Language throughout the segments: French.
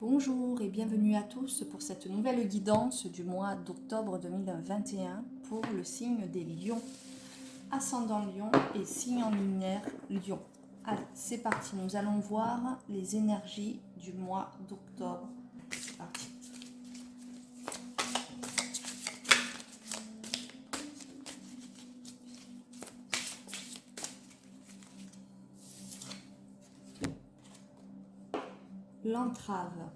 Bonjour et bienvenue à tous pour cette nouvelle guidance du mois d'octobre 2021 pour le signe des lions, ascendant lion et signe en luminaire lion. Allez, c'est parti, nous allons voir les énergies du mois d'octobre. C'est parti. L'entrave.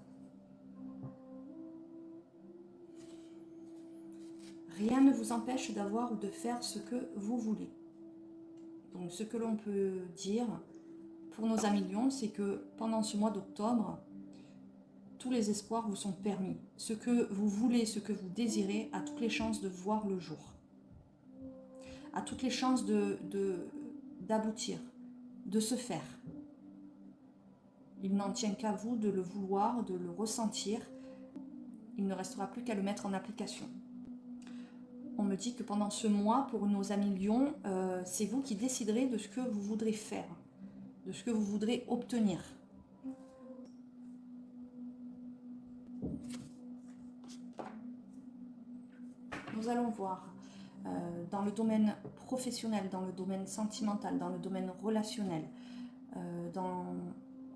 Rien ne vous empêche d'avoir ou de faire ce que vous voulez. Donc ce que l'on peut dire pour nos amis lions, c'est que pendant ce mois d'octobre, tous les espoirs vous sont permis. Ce que vous voulez, ce que vous désirez, a toutes les chances de voir le jour. A toutes les chances d'aboutir, de se faire. Il n'en tient qu'à vous de le vouloir, de le ressentir. Il ne restera plus qu'à le mettre en application. On me dit que pendant ce mois, pour nos amis lions, c'est vous qui déciderez de ce que vous voudrez faire, de ce que vous voudrez obtenir. Nous allons voir dans le domaine professionnel, dans le domaine sentimental, dans le domaine relationnel,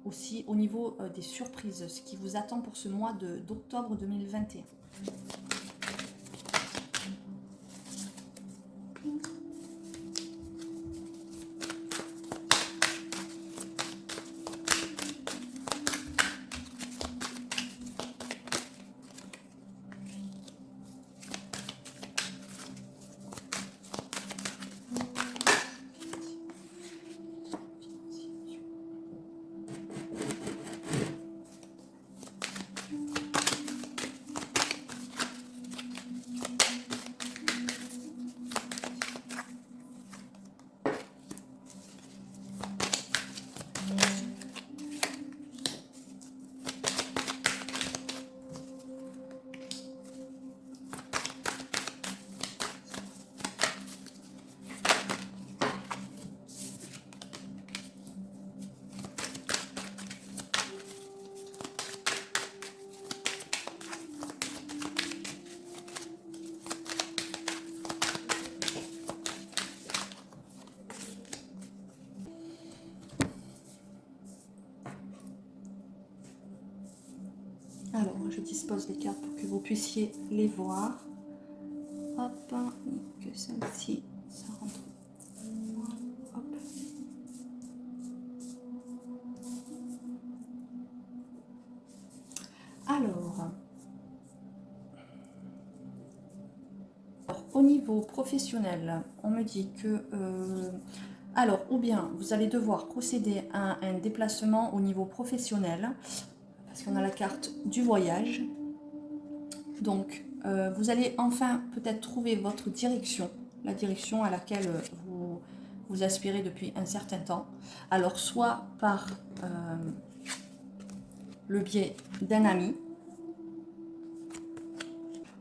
aussi au niveau des surprises, ce qui vous attend pour ce mois d'octobre 2021. Alors, je dispose les cartes pour que vous puissiez les voir. Hop, que celle-ci, ça rentre. Hop. Alors, au niveau professionnel, on me dit que... alors, ou bien vous allez devoir procéder à un déplacement au niveau professionnel, parce qu'on a la carte du voyage. Donc, vous allez enfin peut-être trouver votre direction, la direction à laquelle vous aspirez depuis un certain temps. Alors, soit par le biais d'un ami,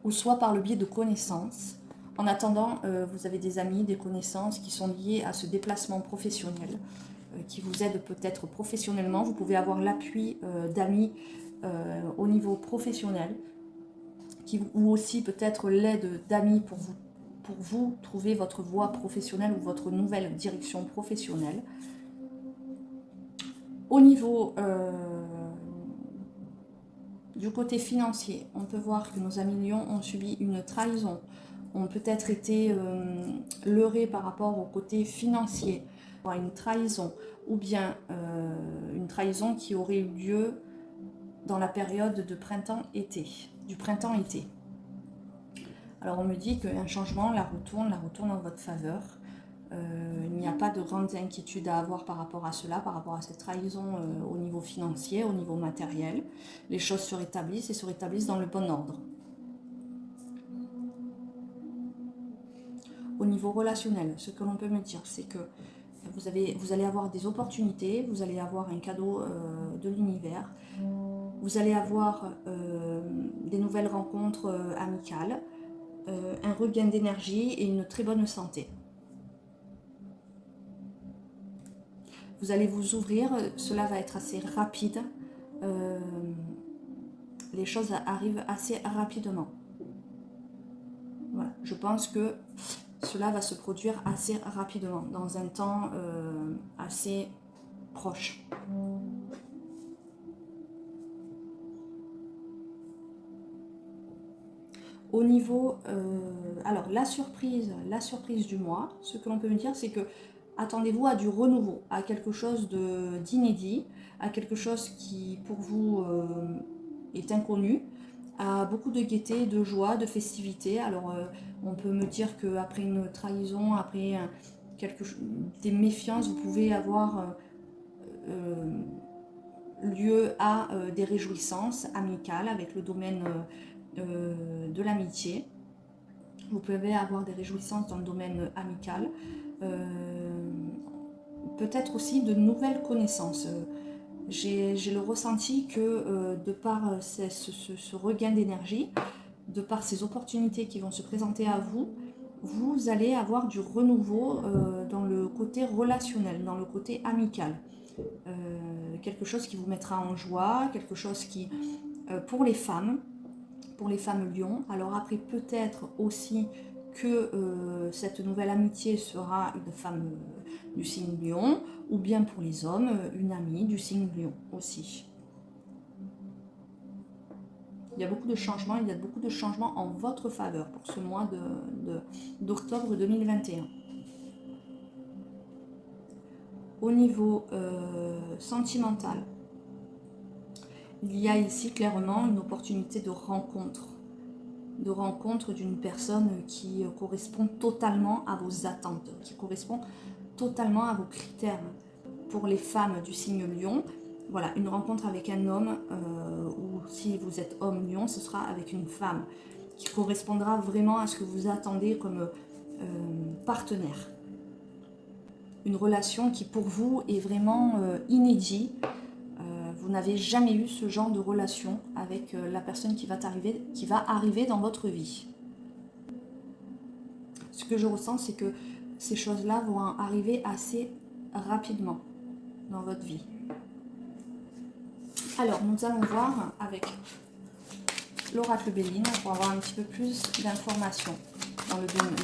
ou soit par le biais de connaissances. En attendant, vous avez des amis, des connaissances qui sont liées à ce déplacement professionnel, qui vous aident peut-être professionnellement. Vous pouvez avoir l'appui d'amis au niveau professionnel, ou aussi peut-être l'aide d'amis pour vous trouver votre voie professionnelle ou votre nouvelle direction professionnelle. Au niveau du côté financier, on peut voir que nos amis lions ont subi une trahison, ont peut-être été leurrés par rapport au côté financier, une trahison, ou bien une trahison qui aurait eu lieu dans la période de printemps-été, du printemps-été. Alors on me dit qu'un changement la retourne en votre faveur. Il n'y a pas de grandes inquiétudes à avoir par rapport à cela, par rapport à cette trahison au niveau financier, au niveau matériel. Les choses se rétablissent et se rétablissent dans le bon ordre. Au niveau relationnel, ce que l'on peut me dire, c'est que vous allez avoir des opportunités, vous allez avoir un cadeau de l'univers, vous allez avoir des nouvelles rencontres amicales, un regain d'énergie et une très bonne santé. Vous allez vous ouvrir, cela va être assez rapide. les choses arrivent assez rapidement. Voilà, je pense que cela va se produire assez rapidement, dans un temps assez proche. Au niveau, alors la surprise du mois, ce que l'on peut me dire, c'est que attendez-vous à du renouveau, à quelque chose d'inédit, à quelque chose qui pour vous est inconnu, à beaucoup de gaieté, de joie, de festivité. Alors on peut me dire qu'après une trahison, après des méfiances, vous pouvez avoir lieu à des réjouissances amicales avec le domaine de l'amitié. Vous pouvez avoir des réjouissances dans le domaine amical. Peut-être aussi de nouvelles connaissances. J'ai le ressenti que de par ce regain d'énergie, de par ces opportunités qui vont se présenter à vous, vous allez avoir du renouveau dans le côté relationnel, dans le côté amical. Quelque chose qui vous mettra en joie, quelque chose qui, pour les femmes lions, alors après peut-être aussi que cette nouvelle amitié sera une femme du signe lion, ou bien pour les hommes, une amie du signe lion aussi. Il y a beaucoup de changements, en votre faveur pour ce mois d'octobre 2021. Au niveau sentimental, il y a ici clairement une opportunité de rencontre d'une personne qui correspond totalement à vos attentes, qui correspond totalement à vos critères. Pour les femmes du signe lion, voilà, une rencontre avec un homme, ou si vous êtes homme lion, ce sera avec une femme qui correspondra vraiment à ce que vous attendez comme partenaire. Une relation qui pour vous est vraiment inédite. Vous n'avez jamais eu ce genre de relation avec la personne qui va arriver dans votre vie. Ce que je ressens, c'est que ces choses-là vont arriver assez rapidement dans votre vie. Alors, nous allons voir avec l'oracle Béline pour avoir un petit peu plus d'informations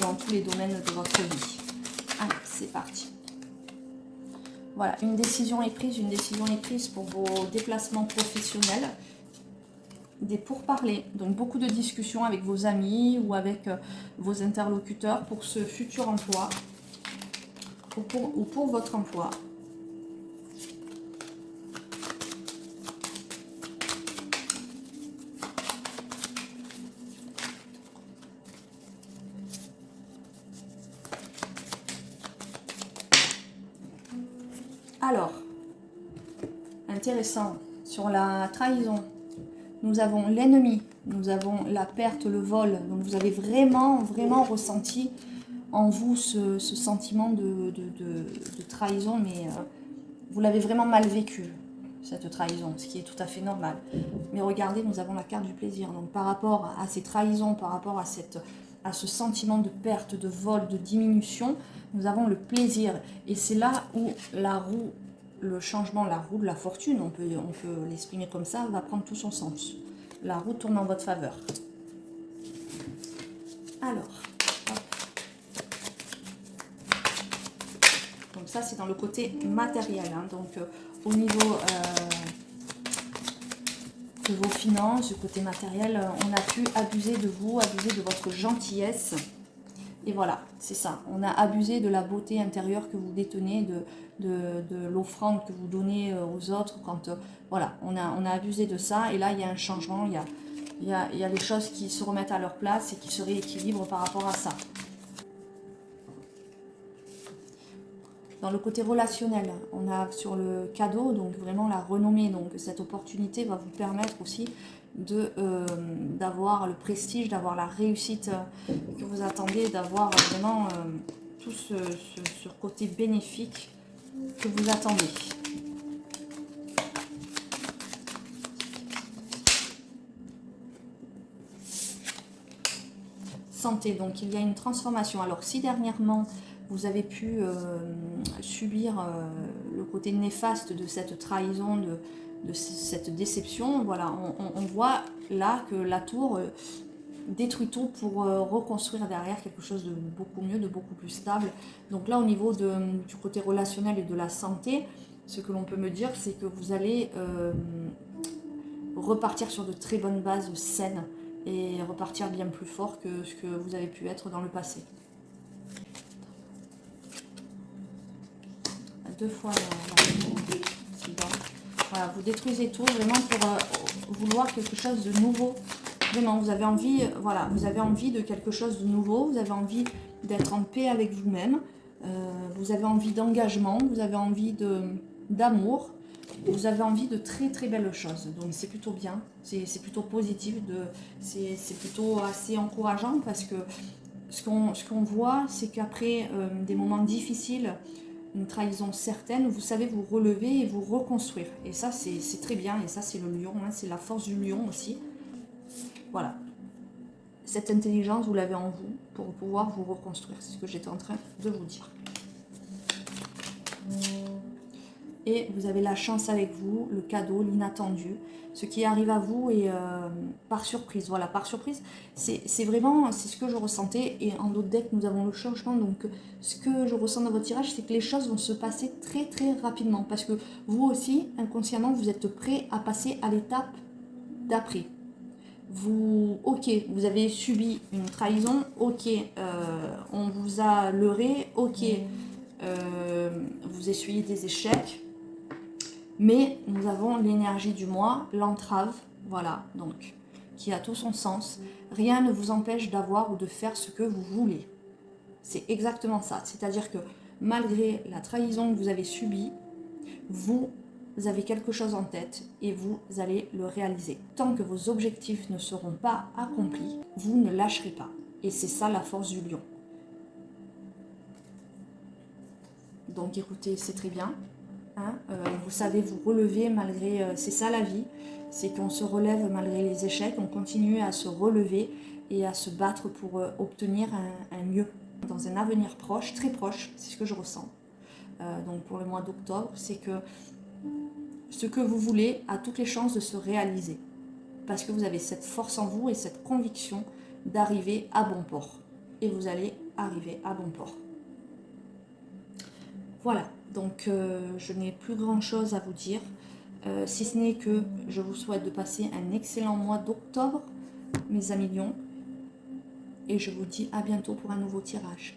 dans tous les domaines de votre vie. Allez, c'est parti. Voilà, une décision est prise pour vos déplacements professionnels, des pourparlers, donc beaucoup de discussions avec vos amis ou avec vos interlocuteurs pour ce futur emploi ou pour votre emploi. Alors, intéressant, sur la trahison, nous avons l'ennemi, nous avons la perte, le vol. Donc vous avez vraiment, vraiment ressenti en vous ce sentiment de trahison, mais vous l'avez vraiment mal vécu, cette trahison, ce qui est tout à fait normal. Mais regardez, nous avons la carte du plaisir. Donc par rapport à ces trahisons, par rapport à ce sentiment de perte, de vol, de diminution, nous avons le plaisir. Et c'est là où la roue, le changement, la roue de la fortune, on peut l'exprimer comme ça, va prendre tout son sens. La roue tourne en votre faveur. Alors, hop. Donc ça c'est dans le côté matériel. Hein. Donc au niveau de vos finances, du côté matériel, on a pu abuser de vous, abuser de votre gentillesse. Et voilà, c'est ça. On a abusé de la beauté intérieure que vous détenez, de l'offrande que vous donnez aux autres. Quand voilà, on a abusé de ça. Et là, il y a un changement. Il y a des choses qui se remettent à leur place et qui se rééquilibrent par rapport à ça. Dans le côté relationnel, on a sur le cadeau, donc vraiment la renommée. Donc cette opportunité va vous permettre aussi d'avoir le prestige, d'avoir la réussite que vous attendez, d'avoir vraiment tout ce côté bénéfique que vous attendez. Santé, donc il y a une transformation. Alors si dernièrement vous avez pu subir le côté néfaste de cette trahison, de cette déception. Voilà, on voit là que la tour détruit tout pour reconstruire derrière quelque chose de beaucoup mieux, de beaucoup plus stable. Donc là, au niveau du côté relationnel et de la santé, ce que l'on peut me dire, c'est que vous allez repartir sur de très bonnes bases saines et repartir bien plus fort que ce que vous avez pu être dans le passé. 2 fois voilà, vous détruisez tout vraiment pour vouloir quelque chose de nouveau. Vraiment, vous avez envie, voilà, vous avez envie de quelque chose de nouveau, vous avez envie d'être en paix avec vous-même, vous avez envie d'engagement, vous avez envie d'amour, vous avez envie de très très belles choses. Donc c'est plutôt bien, c'est plutôt positif, c'est plutôt assez encourageant parce que ce qu'on voit, c'est qu'après des moments difficiles, une trahison certaine, vous savez vous relever et vous reconstruire. Et ça, c'est très bien. Et ça, c'est le lion, hein, c'est la force du lion aussi. Voilà. Cette intelligence, vous l'avez en vous pour pouvoir vous reconstruire. C'est ce que j'étais en train de vous dire. Et vous avez la chance avec vous, le cadeau, l'inattendu, ce qui arrive à vous et par surprise. Voilà, par surprise, c'est vraiment, c'est ce que je ressentais. Et en d'autres decks, nous avons le changement. Donc, ce que je ressens dans votre tirage, c'est que les choses vont se passer très très rapidement. Parce que vous aussi, inconsciemment, vous êtes prêt à passer à l'étape d'après. Ok, vous avez subi une trahison, ok, on vous a leurré, ok, vous essuyez des échecs, mais nous avons l'énergie du moi, l'entrave, voilà, donc, qui a tout son sens. Rien ne vous empêche d'avoir ou de faire ce que vous voulez. C'est exactement ça. C'est-à-dire que malgré la trahison que vous avez subie, vous avez quelque chose en tête et vous allez le réaliser. Tant que vos objectifs ne seront pas accomplis, vous ne lâcherez pas. Et c'est ça la force du lion. Donc écoutez, c'est très bien. Hein, vous savez vous relever malgré... c'est ça la vie, c'est qu'on se relève malgré les échecs, on continue à se relever et à se battre pour obtenir un mieux dans un avenir proche, très proche, c'est ce que je ressens. Donc pour le mois d'octobre, c'est que ce que vous voulez a toutes les chances de se réaliser. Parce que vous avez cette force en vous et cette conviction d'arriver à bon port. Et vous allez arriver à bon port. Voilà, donc je n'ai plus grand chose à vous dire, si ce n'est que je vous souhaite de passer un excellent mois d'octobre, mes amis lions, et je vous dis à bientôt pour un nouveau tirage.